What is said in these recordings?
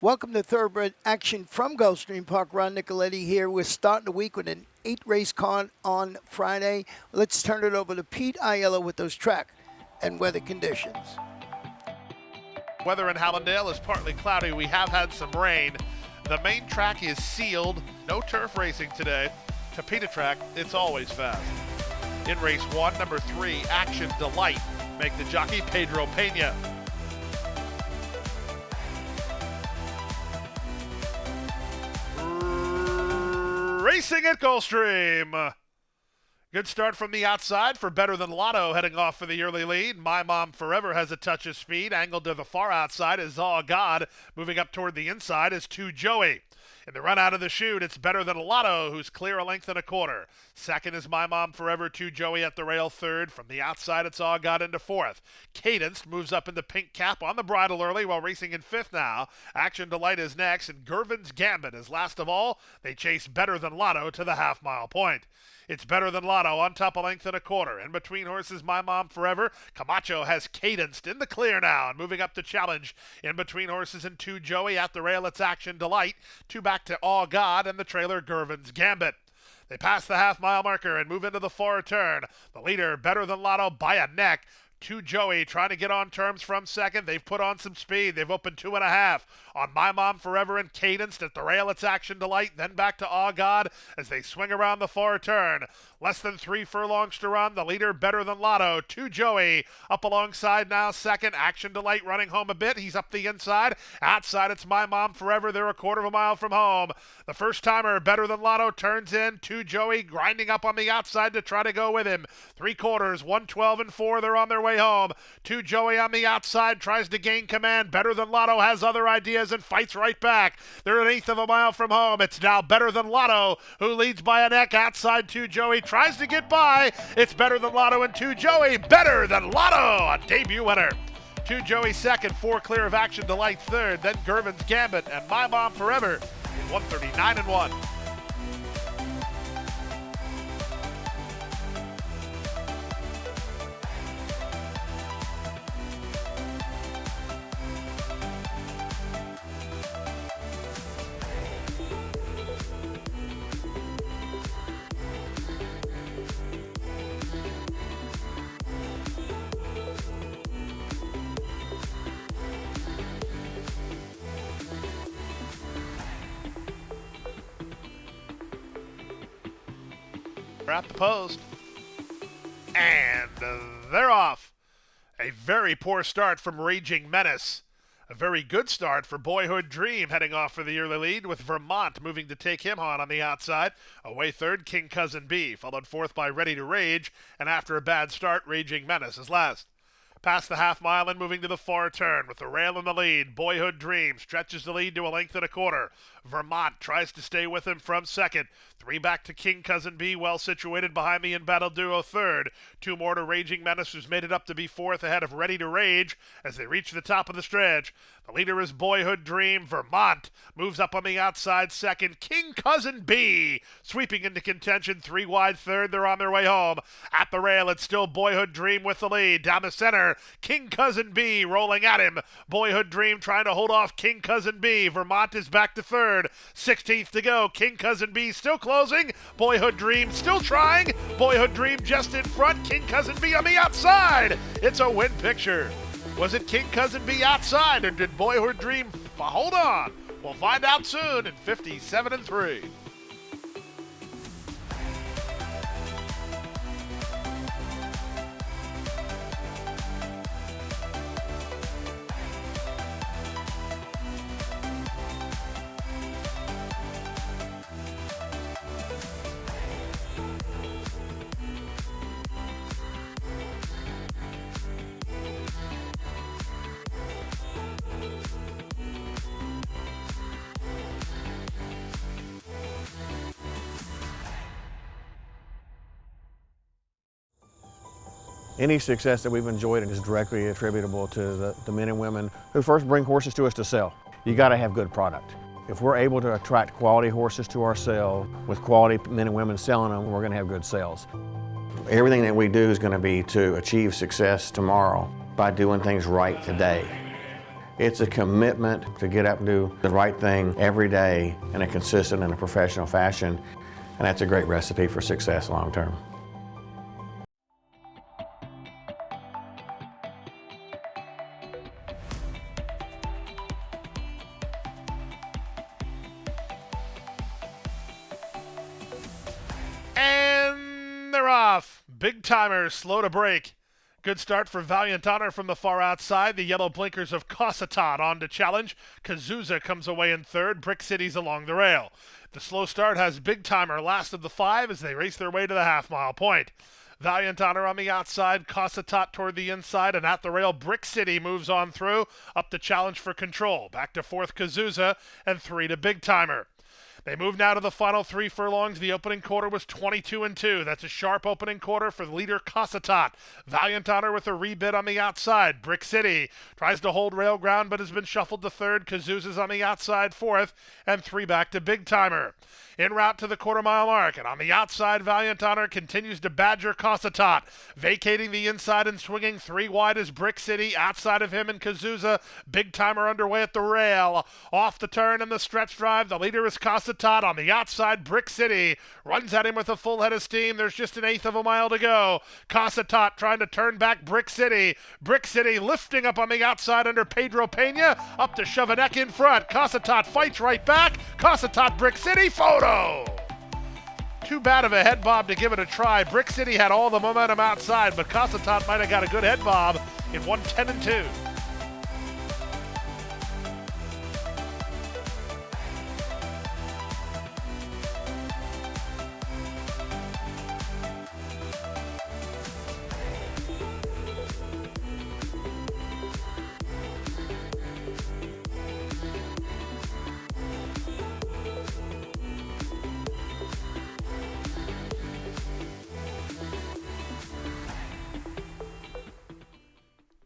Welcome to Thoroughbred action from Gulfstream Park. Ron Nicoletti here. We're starting the week with an 8-race card on Friday. Let's turn it over to Pete Aiello with those track and weather conditions. Weather in Hallandale is partly cloudy. We have had some rain. The main track is sealed. No turf racing today. Tapeta track, it's always fast. In race 1, number 3, Action Delight. Make the jockey Pedro Pena. Racing at Gulfstream. Good start from the outside for Better Than Lotto heading off for the early lead. My Mom Forever has a touch of speed. Angled to the far outside is All God. Moving up toward the inside is 2 Joey. In the run out of the chute, it's Better Than Lotto, who's clear a length and a quarter. Second is My Mom Forever, 2 Joey at the rail. Third, from the outside, it's All God into fourth. Cadenced moves up in the pink cap on the bridle early while racing in fifth now. Action Delight is next, and Gervin's Gambit is last of all. They chase Better Than Lotto to the half-mile point. It's Better Than Lotto on top a length and a quarter. In between horses, My Mom Forever. Camacho has Cadenced in the clear now and moving up to challenge. In between horses and 2 Joey at the rail, it's Action Delight. 2 back to All God and the trailer Gervin's Gambit. They pass the half-mile marker and move into the far turn. The leader, Better Than Lotto by a neck. 2 Joey trying to get on terms from second. They've put on some speed. They've opened 2.5. On My Mom Forever and Cadenced at the rail, it's Action Delight. Then back to All God as they swing around the far turn. Less than 3 furlongs to run. The leader, Better Than Lotto. 2 Joey up alongside now. Second, Action Delight running home a bit. He's up the inside. Outside, it's My Mom Forever. They're a quarter of a mile from home. The first timer, Better Than Lotto, turns in. 2 Joey grinding up on the outside to try to go with him. 3/4, 1:12 and 4. They're on their way home. 2 Joey on the outside tries to gain command. Better Than Lotto has other ideas and fights right back. They're 1/8 of a mile from home. It's now Better Than Lotto who leads by a neck. Outside 2 Joey tries to get by. It's Better Than Lotto and 2 Joey. Better Than Lotto, a debut winner. 2 Joey second, 4 clear of Action Delight third, then Gervin's Gambit and My Mom Forever in 1:39 and 1. At the post, and they're off. A very poor start from Raging Menace. A very good start for Boyhood Dream heading off for the early lead with Vermont moving to take him on the outside. Away third, King Cousin B, followed fourth by Ready to Rage, and after a bad start, Raging Menace is last. Past the half mile and moving to the far turn with the rail in the lead. Boyhood Dream stretches the lead to a length and a quarter. Vermont tries to stay with him from second. 3 back to King Cousin B, well situated behind the in-battle duo third. 2 more to Raging Menace, who's made it up to be fourth ahead of Ready to Rage as they reach the top of the stretch. The leader is Boyhood Dream. Vermont moves up on the outside second. King Cousin B sweeping into contention. 3 wide third. They're on their way home. At the rail, it's still Boyhood Dream with the lead. Down the center, King Cousin B rolling at him. Boyhood Dream trying to hold off King Cousin B. Vermont is back to third. 16th to go. King Cousin B still closing. Boyhood Dream still trying. Boyhood Dream just in front. King Cousin B on the outside. It's a win picture. Was it King Cousin B outside, or did Boyhood Dream hold on? We'll find out soon in 57 and 3. Any success that we've enjoyed is directly attributable to the men and women who first bring horses to us to sell. You got to have good product. If we're able to attract quality horses to our sale with quality men and women selling them, we're going to have good sales. Everything that we do is going to be to achieve success tomorrow by doing things right today. It's a commitment to get up and do the right thing every day in a consistent and a professional fashion, and that's a great recipe for success long term. And they're off. Big timers, slow to break. Good start for Valiant Honor from the far outside. The yellow blinkers of Cossatot on to challenge. Kazuza comes away in third. Brick City's along the rail. The slow start has Big Timer last of the five as they race their way to the half-mile point. Valiant Honor on the outside, Cossatot toward the inside, and at the rail, Brick City moves on through, up to challenge for control. Back to fourth, Kazuza, and three to Big Timer. They move now to the final 3 furlongs. The opening quarter was 22-2. That's a sharp opening quarter for the leader Cossatot. Valiant Honor with a rebid on the outside. Brick City tries to hold rail ground but has been shuffled to third. Kazuza's on the outside fourth, and 3 back to Big Timer. En route to the quarter-mile mark, and on the outside, Valiant Honor continues to badger Cossatot. Vacating the inside and swinging 3 wide is Brick City. Outside of him and Kazuza, Big Timer underway at the rail. Off the turn in the stretch drive, the leader is Cossatot. On the outside, Brick City runs at him with a full head of steam. There's just an eighth of a mile to go. Cossatot trying to turn back Brick City. Brick City lifting up on the outside under Pedro Pena. Up to shove a neck in front. Cossatot fights right back. Cossatot, Brick City, photo! Too bad of a head bob to give it a try. Brick City had all the momentum outside, but Cossatot might have got a good head bob. It won 10-2.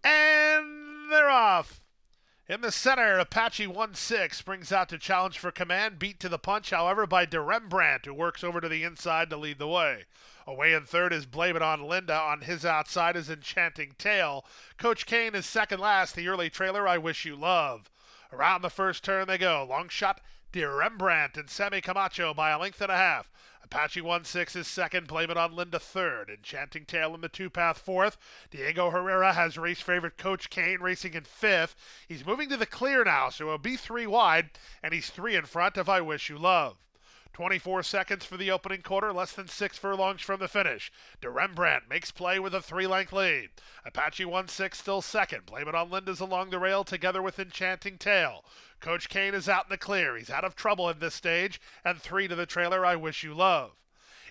And they're off. In the center, Apache 1-6 brings out to challenge for command, beat to the punch, however, by de Rembrandt, who works over to the inside to lead the way. Away in third is Blame It on Linda. On his outside is Enchanting Tale. Coach Kane is second last, the early trailer, I Wish You Love. Around the first turn they go. Long shot, de Rembrandt and Sammy Camacho by a length and a half. Apache 1-6 is second, Blame It on Linda third. Enchanting Tale in the two-path fourth. Diego Herrera has race favorite Coach Kane racing in fifth. He's moving to the clear now, so he'll be 3 wide, and he's 3 in front of I Wish You Love. 24 seconds for the opening quarter, less than 6 furlongs from the finish. De Rembrandt makes play with a 3-length lead. Apache 1-6 still second. Blame It on Linda's along the rail together with Enchanting Tale. Coach Kane is out in the clear. He's out of trouble at this stage, and 3 to the trailer, I Wish You Love.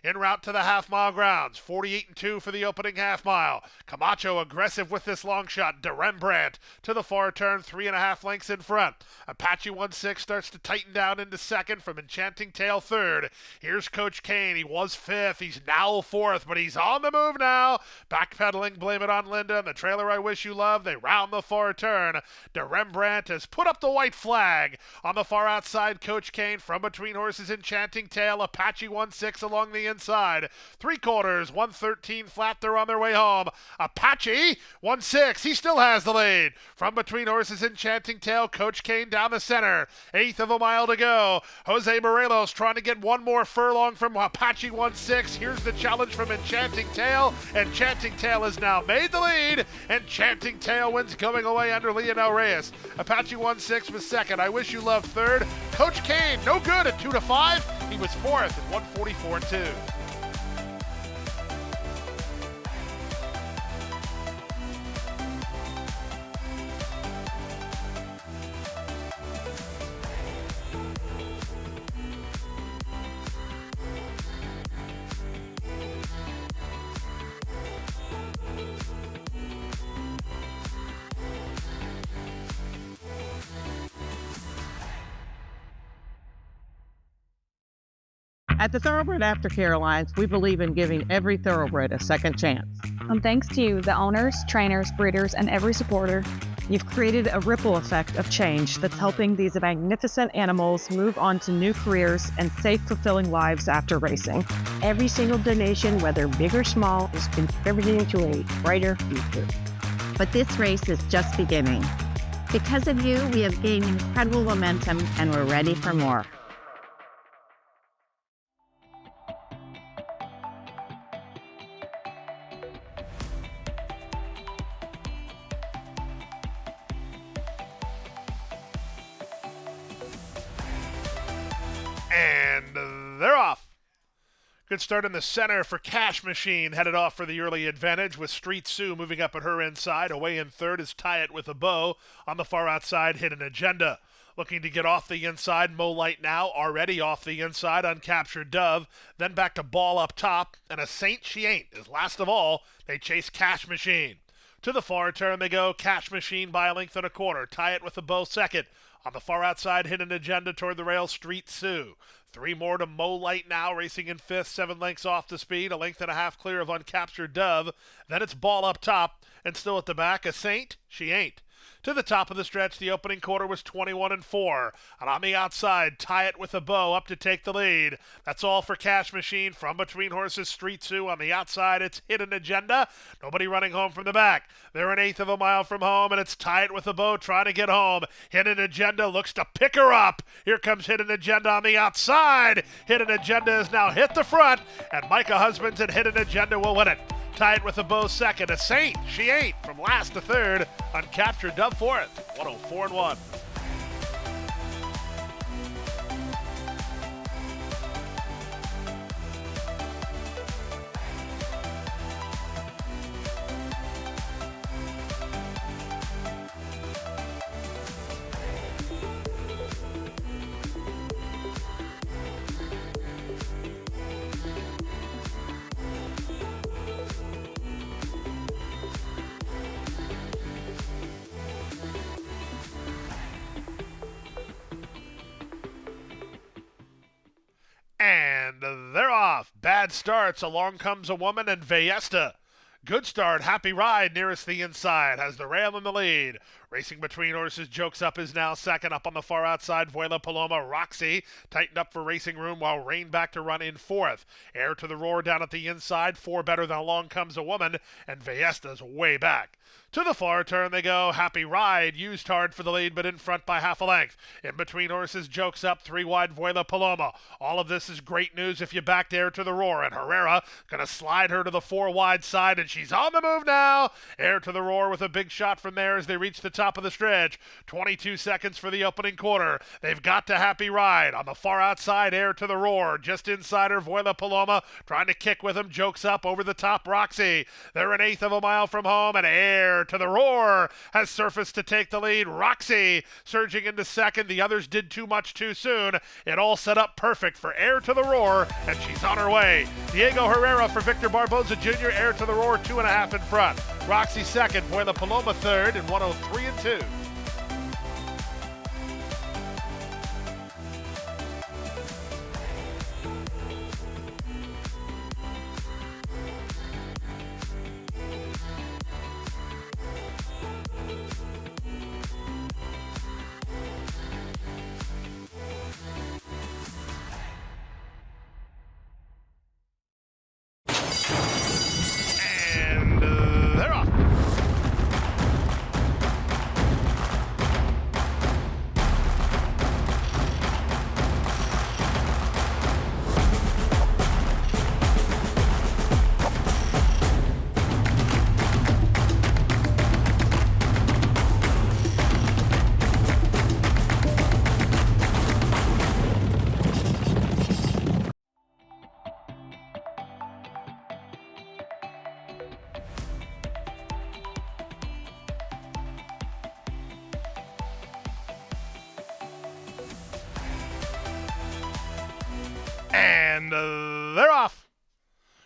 En route to the half-mile grounds, 48-2 for the opening half-mile. Camacho aggressive with this long shot. De Rembrandt to the far turn, 3.5 lengths in front. Apache 1-6 starts to tighten down into second from Enchanting Tale third. Here's Coach Kane. He was fifth. He's now fourth, but he's on the move now. Backpedaling, Blame It on Linda, and the trailer I Wish You Love. They round the far turn. De Rembrandt has put up the white flag. On the far outside, Coach Kane from between horses, Enchanting Tale. Apache 1-6 along the inside. 3/4, 113 flat. They're on their way home. Apache 1-6. He still has the lead. From between horses, Enchanting Tale. Coach Kane down the center. 1/8 of a mile to go. Jose Morelos trying to get one more furlong from Apache 1-6. Here's the challenge from Enchanting Tale. Enchanting Tale has now made the lead. Enchanting Tale wins going away under Leonel Reyes. Apache 1-6 was second. I Wish You Love third. Coach Kane no good at 2-5. He was fourth at 144-2. At the Thoroughbred Aftercare Alliance, we believe in giving every thoroughbred a second chance. And thanks to you, the owners, trainers, breeders, and every supporter, you've created a ripple effect of change that's helping these magnificent animals move on to new careers and safe, fulfilling lives after racing. Every single donation, whether big or small, is contributing to a brighter future. But this race is just beginning. Because of you, we have gained incredible momentum and we're ready for more. And they're off. Good start in the center for Cash Machine, headed off for the early advantage with Street Sue moving up at her inside. Away in third is Tie It With a Bow. On the far outside, Hidden Agenda. Looking to get off the inside, Mo Light now, already off the inside, Uncaptured Dove. Then back to Ball up top, and A Saint She Ain't is last of all. They chase Cash Machine. To the far turn they go, Cash Machine by a length and a quarter. Tie It With a Bow second. On the far outside, Hidden Agenda toward the rail, Street Sue. 3 more to Mo Light now, racing in fifth, 7 lengths off the speed, a length and a half clear of Uncaptured Dove. Then it's Ball up top, and still at the back, A Saint She Ain't. To the top of the stretch, the opening quarter was 21-4. And on the outside, Tie It With a Bow up to take the lead. That's all for Cash Machine. From between horses, Street Sue. On the outside, it's Hidden Agenda. Nobody running home from the back. They're an eighth of a mile from home, and it's Tie It With a Bow trying to get home. Hidden Agenda looks to pick her up. Here comes Hidden Agenda on the outside. Hidden Agenda has now hit the front, and Micah Husbands and Hidden Agenda will win it. Tie It With a Bow second. A Saint She Ain't from last to third. Uncaptured Dove fourth. 104-1. And they're off. Bad starts. Along comes a woman and Vallesta. Good start. Happy Ride nearest the inside. Has the rail in the lead. Racing between horses, Jokes Up is now second. Up on the far outside, Vuela Paloma. Roxy tightened up for racing room while Rain back to run in fourth. Air to the Roar down at the inside. 4 better than Along Comes a Woman. And Vallesta's way back. To the far turn they go. Happy Ride used hard for the lead, but in front by half a length. In between horses, Jokes Up, 3 wide, Vuela Paloma. All of this is great news if you backed Air to the Roar. And Herrera gonna slide her to the 4 wide side, and she's on the move now. Air to the Roar with a big shot from there as they reach the top of the stretch. 22 seconds for the opening quarter. They've got to Happy Ride. On the far outside, Air to the Roar. Just inside her, Vuela Paloma trying to kick with him. Jokes Up over the top, Roxy. They're an eighth of a mile from home, and Air to the Roar has surfaced to take the lead. Roxy surging into second. The others did too much too soon. It all set up perfect for Air to the Roar, and she's on her way. Diego Herrera for Victor Barboza Jr. Air to the Roar, 2.5 in front. Roxy second, Vuela Paloma third, and 103-2. They're off. And they're off.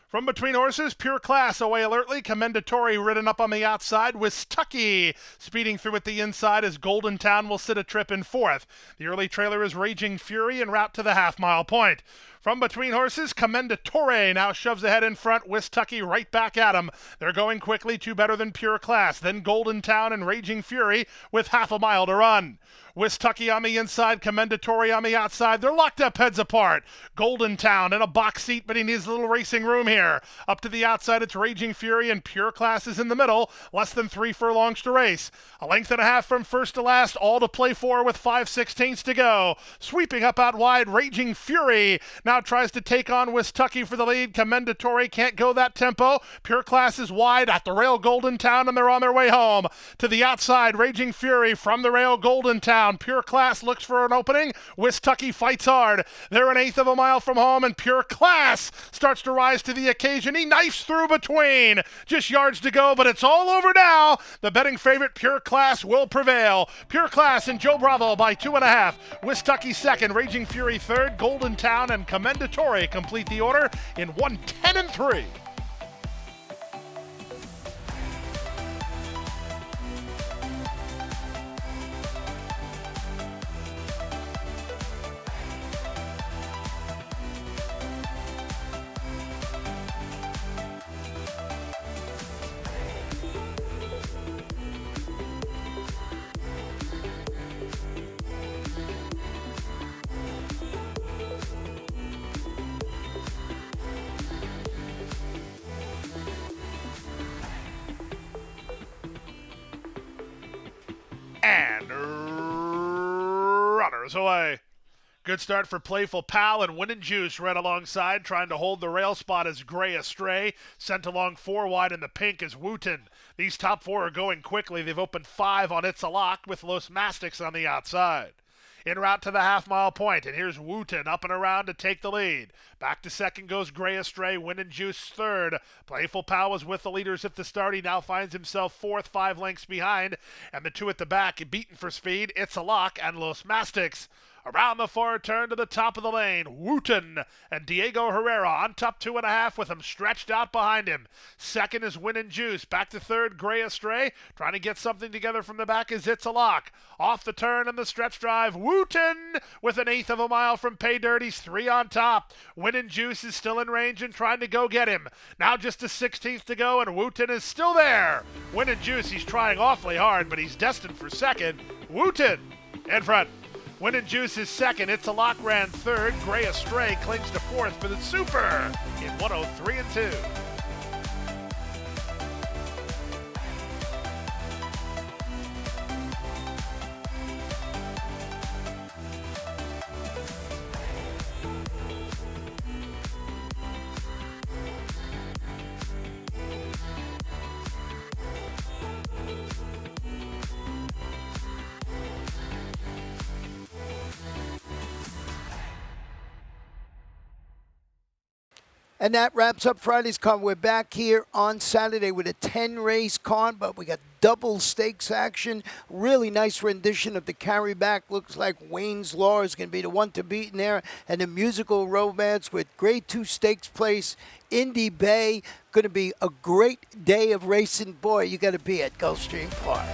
From between horses, Pure Class away alertly. Commendatory ridden up on the outside with Stucky speeding through at the inside as Golden Town will sit a trip in fourth. The early trailer is Raging Fury en route to the half-mile point. From between horses, Commendatore now shoves ahead in front. Wistucky right back at him. They're going quickly to Better Than Pure Class. Then Golden Town and Raging Fury with half a mile to run. Wistucky on the inside, Commendatore on the outside. They're locked up heads apart. Golden Town in a box seat, but he needs a little racing room here. Up to the outside, it's Raging Fury, and Pure Class is in the middle. Less than 3 furlongs to race. A length and a half from first to last, all to play for with 5/16 to go. Sweeping up out wide, Raging Fury now tries to take on Wistucky for the lead. Commendatore can't go that tempo. Pure Class is wide at the rail, Golden Town, and they're on their way home. To the outside, Raging Fury from the rail, Golden Town. Pure Class looks for an opening. Wistucky fights hard. They're an eighth of a mile from home, and Pure Class starts to rise to the occasion. He knifes through between. Just yards to go, but it's all over now. The betting favorite, Pure Class, will prevail. Pure Class and Joe Bravo by 2.5. Wistucky second, Raging Fury third. Golden Town and Commendatore complete the order in 1:10-3. And runners away. Good start for Playful Pal, and Winnin' Juice right alongside, trying to hold the rail spot as Gray Astray. Sent along 4 wide in the pink is Wooten. These top 4 are going quickly. They've opened 5 on It's a Lock with Los Mastics on the outside. En route to the half-mile point, and here's Wooten up and around to take the lead. Back to second goes Gray Astray, Winnin' Juice third. Playful Pal was with the leaders at the start. He now finds himself fourth, 5 lengths behind, and the 2 at the back beaten for speed. It's a Lock and Los Mastics. Around the far turn to the top of the lane, Wooten and Diego Herrera on top 2.5 with him stretched out behind him. Second is Winnin' Juice. Back to third, Gray Astray. Trying to get something together from the back is It's a Lock. Off the turn and the stretch drive, Wooten with an eighth of a mile from Pay Dirty's 3 on top. Winnin' Juice is still in range and trying to go get him. Now just a 16th to go, and Wooten is still there. Winnin' Juice, he's trying awfully hard, but he's destined for second. Wooten in front. Winnin' Juice is second. It's a Lock ran third. Gray Astray clings to fourth for the Super in 1:03-2. And that wraps up Friday's con. We're back here on Saturday with a 10-race con, but we got double stakes action. Really nice rendition of the carry back. Looks like Wayne's Law is going to be the one to beat in there. And the musical romance with Grade 2 stakes place, Indy Bay. Going to be a great day of racing. Boy, you got to be at Gulfstream Park.